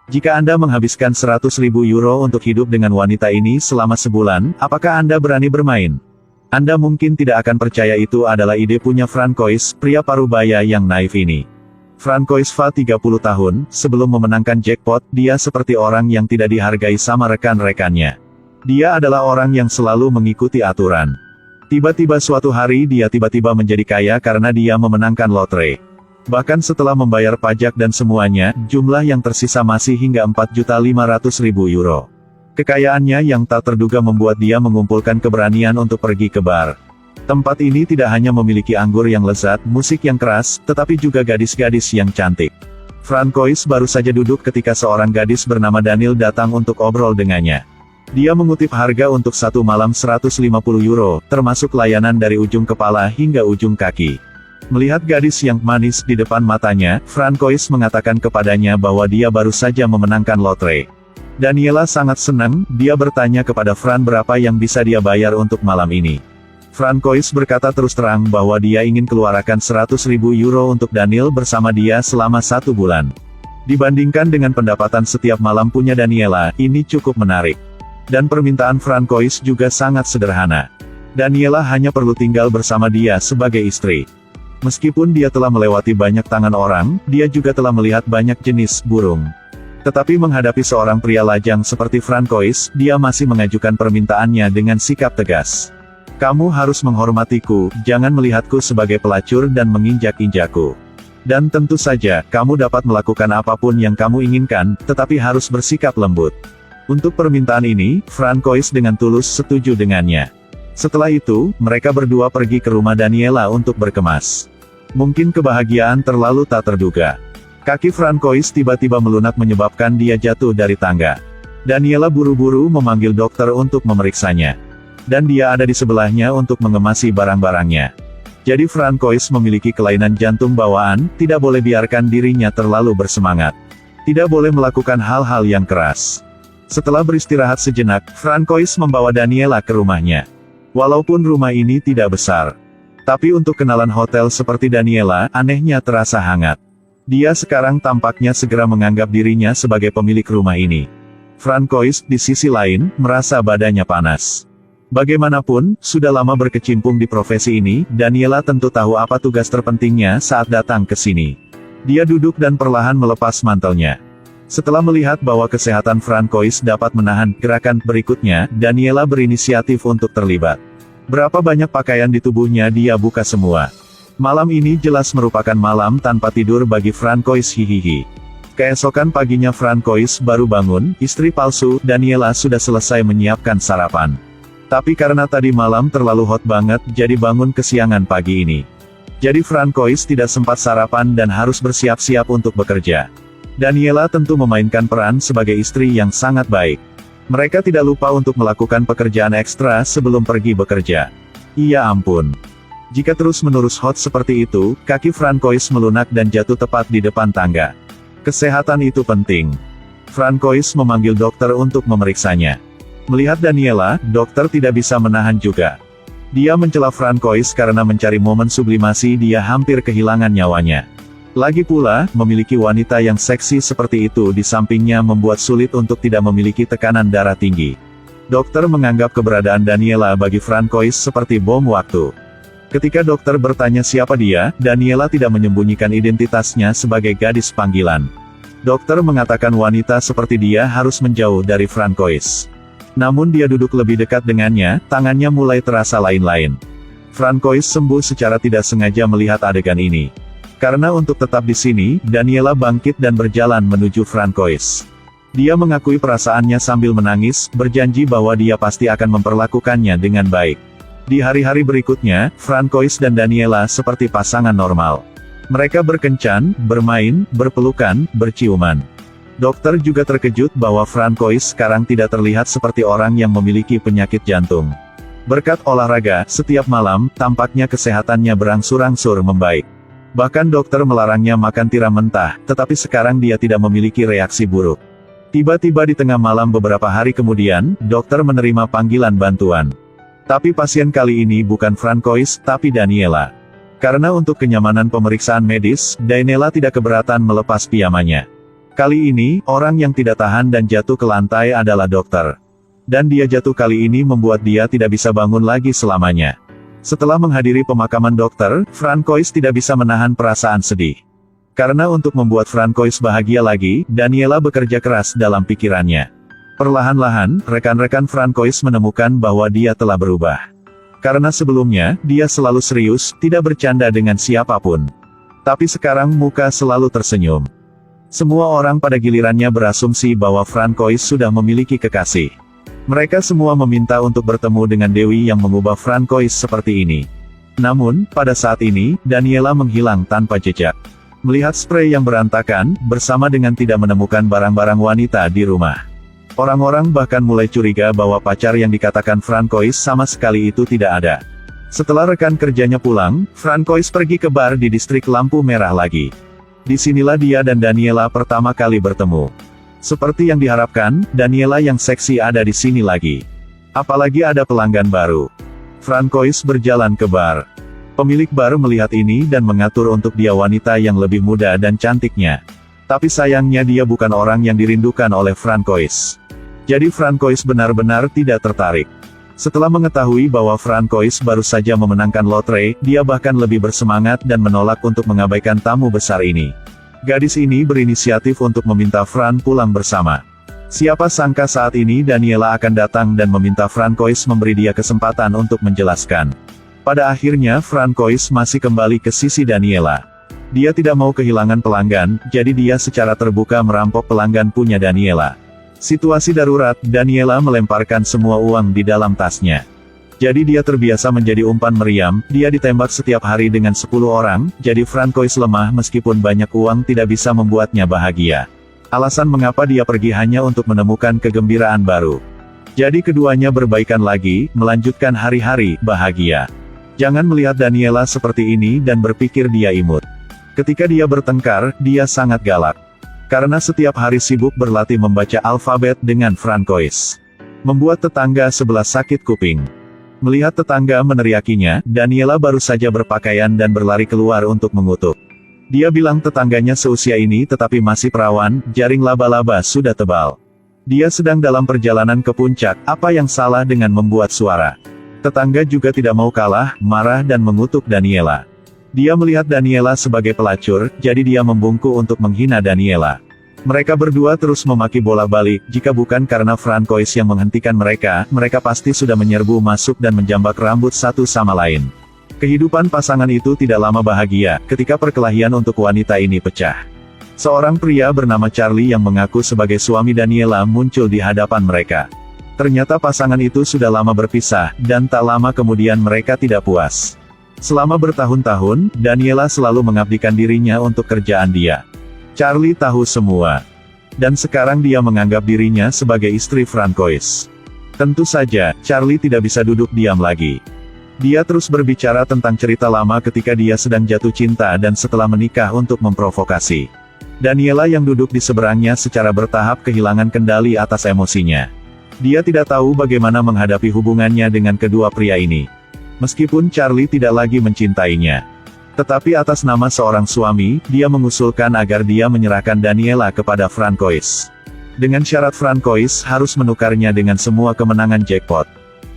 Jika Anda menghabiskan 100.000 euro untuk hidup dengan wanita ini selama sebulan, apakah Anda berani bermain? Anda mungkin tidak akan percaya itu adalah ide punya Francois, pria parubaya yang naif ini. Francois Va 30 tahun, sebelum memenangkan jackpot, dia seperti orang yang tidak dihargai sama rekan-rekannya. Dia adalah orang yang selalu mengikuti aturan. Tiba-tiba suatu hari dia tiba-tiba menjadi kaya karena dia memenangkan lotre. Bahkan setelah membayar pajak dan semuanya, jumlah yang tersisa masih hingga 4.500.000 euro. Kekayaannya yang tak terduga membuat dia mengumpulkan keberanian untuk pergi ke bar. Tempat ini tidak hanya memiliki anggur yang lezat, musik yang keras, tetapi juga gadis-gadis yang cantik. Francois baru saja duduk ketika seorang gadis bernama Daniel datang untuk obrol dengannya. Dia mengutip harga untuk satu malam 150 euro, termasuk layanan dari ujung kepala hingga ujung kaki. Melihat gadis yang manis di depan matanya, Francois mengatakan kepadanya bahwa dia baru saja memenangkan lotre. Daniela sangat senang, dia bertanya kepada Fran berapa yang bisa dia bayar untuk malam ini. Francois berkata terus terang bahwa dia ingin keluarkan 100.000 euro untuk Daniel bersama dia selama 1 bulan. Dibandingkan dengan pendapatan setiap malam punya Daniela, ini cukup menarik. Dan permintaan Francois juga sangat sederhana. Daniela hanya perlu tinggal bersama dia sebagai istri. Meskipun dia telah melewati banyak tangan orang, dia juga telah melihat banyak jenis burung. Tetapi menghadapi seorang pria lajang seperti Francois, dia masih mengajukan permintaannya dengan sikap tegas. Kamu harus menghormatiku, jangan melihatku sebagai pelacur dan menginjak-injakku. Dan tentu saja, kamu dapat melakukan apapun yang kamu inginkan, tetapi harus bersikap lembut. Untuk permintaan ini, Francois dengan tulus setuju dengannya. Setelah itu, mereka berdua pergi ke rumah Daniela untuk berkemas. Mungkin kebahagiaan terlalu tak terduga. Kaki Francois tiba-tiba melunak menyebabkan dia jatuh dari tangga. Daniela buru-buru memanggil dokter untuk memeriksanya. Dan dia ada di sebelahnya untuk mengemasi barang-barangnya. Jadi Francois memiliki kelainan jantung bawaan, tidak boleh biarkan dirinya terlalu bersemangat. Tidak boleh melakukan hal-hal yang keras. Setelah beristirahat sejenak, Francois membawa Daniela ke rumahnya. Walaupun rumah ini tidak besar. Tapi untuk kenalan hotel seperti Daniela, anehnya terasa hangat. Dia sekarang tampaknya segera menganggap dirinya sebagai pemilik rumah ini. Francois, di sisi lain, merasa badannya panas. Bagaimanapun, sudah lama berkecimpung di profesi ini, Daniela tentu tahu apa tugas terpentingnya saat datang ke sini. Dia duduk dan perlahan melepas mantelnya. Setelah melihat bahwa kesehatan Francois dapat menahan gerakan berikutnya, Daniela berinisiatif untuk terlibat. Berapa banyak pakaian di tubuhnya dia buka semua. Malam ini jelas merupakan malam tanpa tidur bagi Francois hihihi. Keesokan paginya Francois baru bangun, istri palsu, Daniela sudah selesai menyiapkan sarapan. Tapi karena tadi malam terlalu hot banget, jadi bangun kesiangan pagi ini. Jadi Francois tidak sempat sarapan dan harus bersiap-siap untuk bekerja. Daniela tentu memainkan peran sebagai istri yang sangat baik. Mereka tidak lupa untuk melakukan pekerjaan ekstra sebelum pergi bekerja. Iya ampun. Jika terus-menerus hot seperti itu, kaki Francois melunak dan jatuh tepat di depan tangga. Kesehatan itu penting. Francois memanggil dokter untuk memeriksanya. Melihat Daniela, dokter tidak bisa menahan juga. Dia mencela Francois karena mencari momen sublimasi dia hampir kehilangan nyawanya. Lagi pula, memiliki wanita yang seksi seperti itu di sampingnya membuat sulit untuk tidak memiliki tekanan darah tinggi. Dokter menganggap keberadaan Daniela bagi Francois seperti bom waktu. Ketika dokter bertanya siapa dia, Daniela tidak menyembunyikan identitasnya sebagai gadis panggilan. Dokter mengatakan wanita seperti dia harus menjauh dari Francois. Namun dia duduk lebih dekat dengannya, tangannya mulai terasa lain-lain. Francois sembuh secara tidak sengaja melihat adegan ini. Karena untuk tetap di sini, Daniela bangkit dan berjalan menuju Francois. Dia mengakui perasaannya sambil menangis, berjanji bahwa dia pasti akan memperlakukannya dengan baik. Di hari-hari berikutnya, Francois dan Daniela seperti pasangan normal. Mereka berkencan, bermain, berpelukan, berciuman. Dokter juga terkejut bahwa Francois sekarang tidak terlihat seperti orang yang memiliki penyakit jantung. Berkat olahraga, setiap malam, tampaknya kesehatannya berangsur-angsur membaik. Bahkan dokter melarangnya makan tiram mentah, tetapi sekarang dia tidak memiliki reaksi buruk. Tiba-tiba di tengah malam beberapa hari kemudian, dokter menerima panggilan bantuan. Tapi pasien kali ini bukan Francois, tapi Daniela. Karena untuk kenyamanan pemeriksaan medis, Daniela tidak keberatan melepas pijamannya. Kali ini, orang yang tidak tahan dan jatuh ke lantai adalah dokter. Dan dia jatuh kali ini membuat dia tidak bisa bangun lagi selamanya. Setelah menghadiri pemakaman dokter, Francois tidak bisa menahan perasaan sedih. Karena untuk membuat Francois bahagia lagi, Daniela bekerja keras dalam pikirannya. Perlahan-lahan, rekan-rekan Francois menemukan bahwa dia telah berubah. Karena sebelumnya, dia selalu serius, tidak bercanda dengan siapapun. Tapi sekarang muka selalu tersenyum. Semua orang pada gilirannya berasumsi bahwa Francois sudah memiliki kekasih. Mereka semua meminta untuk bertemu dengan Dewi yang mengubah Francois seperti ini. Namun, pada saat ini, Daniela menghilang tanpa jejak. Melihat sprei yang berantakan, bersama dengan tidak menemukan barang-barang wanita di rumah. Orang-orang bahkan mulai curiga bahwa pacar yang dikatakan Francois sama sekali itu tidak ada. Setelah rekan kerjanya pulang, Francois pergi ke bar di distrik lampu merah lagi. Disinilah dia dan Daniela pertama kali bertemu. Seperti yang diharapkan, Daniela yang seksi ada di sini lagi. Apalagi ada pelanggan baru. Francois berjalan ke bar. Pemilik bar melihat ini dan mengatur untuk dia wanita yang lebih muda dan cantiknya. Tapi sayangnya dia bukan orang yang dirindukan oleh Francois. Jadi Francois benar-benar tidak tertarik. Setelah mengetahui bahwa Francois baru saja memenangkan lotre, dia bahkan lebih bersemangat dan menolak untuk mengabaikan tamu besar ini. Gadis ini berinisiatif untuk meminta Fran pulang bersama. Siapa sangka saat ini Daniela akan datang dan meminta Francois memberi dia kesempatan untuk menjelaskan. Pada akhirnya Francois masih kembali ke sisi Daniela. Dia tidak mau kehilangan pelanggan, jadi dia secara terbuka merampok pelanggan punya Daniela. Situasi darurat, Daniela melemparkan semua uang di dalam tasnya. Jadi dia terbiasa menjadi umpan meriam, dia ditembak setiap hari dengan 10 orang, jadi Francois lemah meskipun banyak uang tidak bisa membuatnya bahagia. Alasan mengapa dia pergi hanya untuk menemukan kegembiraan baru. Jadi keduanya berbaikan lagi, melanjutkan hari-hari bahagia. Jangan melihat Daniela seperti ini dan berpikir dia imut. Ketika dia bertengkar, dia sangat galak. Karena setiap hari sibuk berlatih membaca alfabet dengan Francois. Membuat tetangga sebelah sakit kuping. Melihat tetangga meneriakinya, Daniela baru saja berpakaian dan berlari keluar untuk mengutuk. Dia bilang tetangganya seusia ini tetapi masih perawan, jaring laba-laba sudah tebal. Dia sedang dalam perjalanan ke puncak, apa yang salah dengan membuat suara? Tetangga juga tidak mau kalah, marah dan mengutuk Daniela. Dia melihat Daniela sebagai pelacur, jadi dia membungkuk untuk menghina Daniela. Mereka berdua terus memaki bola balik, jika bukan karena Francois yang menghentikan mereka, mereka pasti sudah menyerbu masuk dan menjambak rambut satu sama lain. Kehidupan pasangan itu tidak lama bahagia, ketika perkelahian untuk wanita ini pecah. Seorang pria bernama Charlie yang mengaku sebagai suami Daniela muncul di hadapan mereka. Ternyata pasangan itu sudah lama berpisah, dan tak lama kemudian mereka tidak puas. Selama bertahun-tahun, Daniela selalu mengabdikan dirinya untuk kerjaan dia. Charlie tahu semua. Dan sekarang dia menganggap dirinya sebagai istri Francois. Tentu saja, Charlie tidak bisa duduk diam lagi. Dia terus berbicara tentang cerita lama ketika dia sedang jatuh cinta dan setelah menikah untuk memprovokasi. Daniela yang duduk di seberangnya secara bertahap kehilangan kendali atas emosinya. Dia tidak tahu bagaimana menghadapi hubungannya dengan kedua pria ini. Meskipun Charlie tidak lagi mencintainya. Tetapi atas nama seorang suami, dia mengusulkan agar dia menyerahkan Daniela kepada Francois. Dengan syarat Francois harus menukarnya dengan semua kemenangan jackpot.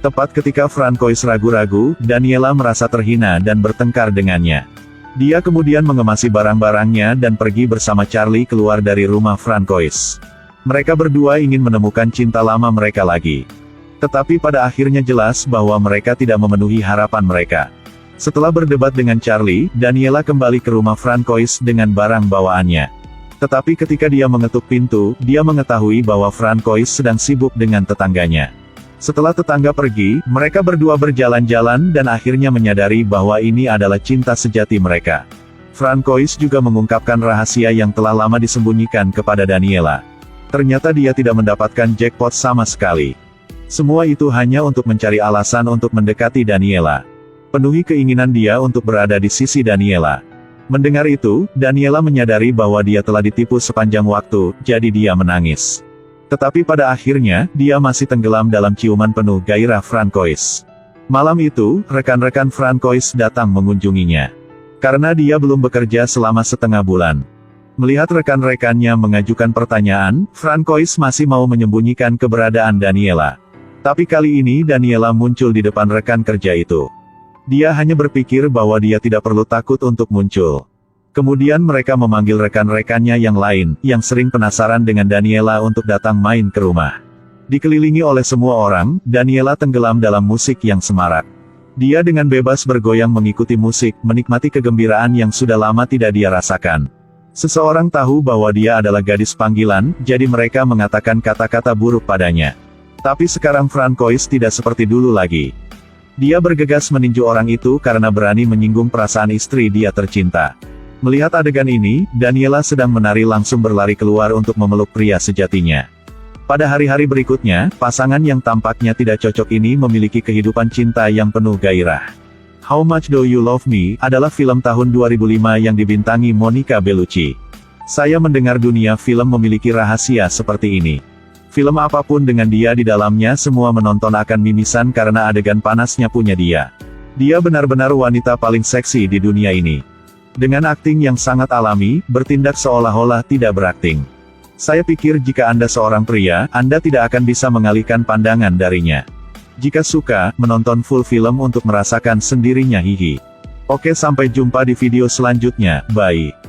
Tepat ketika Francois ragu-ragu, Daniela merasa terhina dan bertengkar dengannya. Dia kemudian mengemasi barang-barangnya dan pergi bersama Charlie keluar dari rumah Francois. Mereka berdua ingin menemukan cinta lama mereka lagi. Tetapi pada akhirnya jelas bahwa mereka tidak memenuhi harapan mereka. Setelah berdebat dengan Charlie, Daniela kembali ke rumah Francois dengan barang bawaannya. Tetapi ketika dia mengetuk pintu, dia mengetahui bahwa Francois sedang sibuk dengan tetangganya. Setelah tetangga pergi, mereka berdua berjalan-jalan dan akhirnya menyadari bahwa ini adalah cinta sejati mereka. Francois juga mengungkapkan rahasia yang telah lama disembunyikan kepada Daniela. Ternyata dia tidak mendapatkan jackpot sama sekali. Semua itu hanya untuk mencari alasan untuk mendekati Daniela. Penuhi keinginan dia untuk berada di sisi Daniela. Mendengar itu, Daniela menyadari bahwa dia telah ditipu sepanjang waktu, jadi dia menangis. Tetapi pada akhirnya, dia masih tenggelam dalam ciuman penuh gairah Francois. Malam itu, rekan-rekan Francois datang mengunjunginya. Karena dia belum bekerja selama setengah bulan. Melihat rekan-rekannya mengajukan pertanyaan, Francois masih mau menyembunyikan keberadaan Daniela. Tapi kali ini Daniela muncul di depan rekan kerja itu. Dia hanya berpikir bahwa dia tidak perlu takut untuk muncul. Kemudian mereka memanggil rekan-rekannya yang lain, yang sering penasaran dengan Daniela untuk datang main ke rumah. Dikelilingi oleh semua orang, Daniela tenggelam dalam musik yang semarak. Dia dengan bebas bergoyang mengikuti musik, menikmati kegembiraan yang sudah lama tidak dia rasakan. Seseorang tahu bahwa dia adalah gadis panggilan, jadi mereka mengatakan kata-kata buruk padanya. Tapi sekarang Francois tidak seperti dulu lagi. Dia bergegas meninju orang itu karena berani menyinggung perasaan istri dia tercinta. Melihat adegan ini, Daniela sedang menari langsung berlari keluar untuk memeluk pria sejatinya. Pada hari-hari berikutnya, pasangan yang tampaknya tidak cocok ini memiliki kehidupan cinta yang penuh gairah. How Much Do You Love Me adalah film tahun 2005 yang dibintangi Monica Bellucci. Saya mendengar dunia film memiliki rahasia seperti ini. Film apapun dengan dia di dalamnya semua menonton akan mimisan karena adegan panasnya punya dia. Dia benar-benar wanita paling seksi di dunia ini. Dengan akting yang sangat alami, bertindak seolah-olah tidak berakting. Saya pikir jika Anda seorang pria, Anda tidak akan bisa mengalihkan pandangan darinya. Jika suka, menonton full film untuk merasakan sendirinya hihi. Oke, sampai jumpa di video selanjutnya, bye.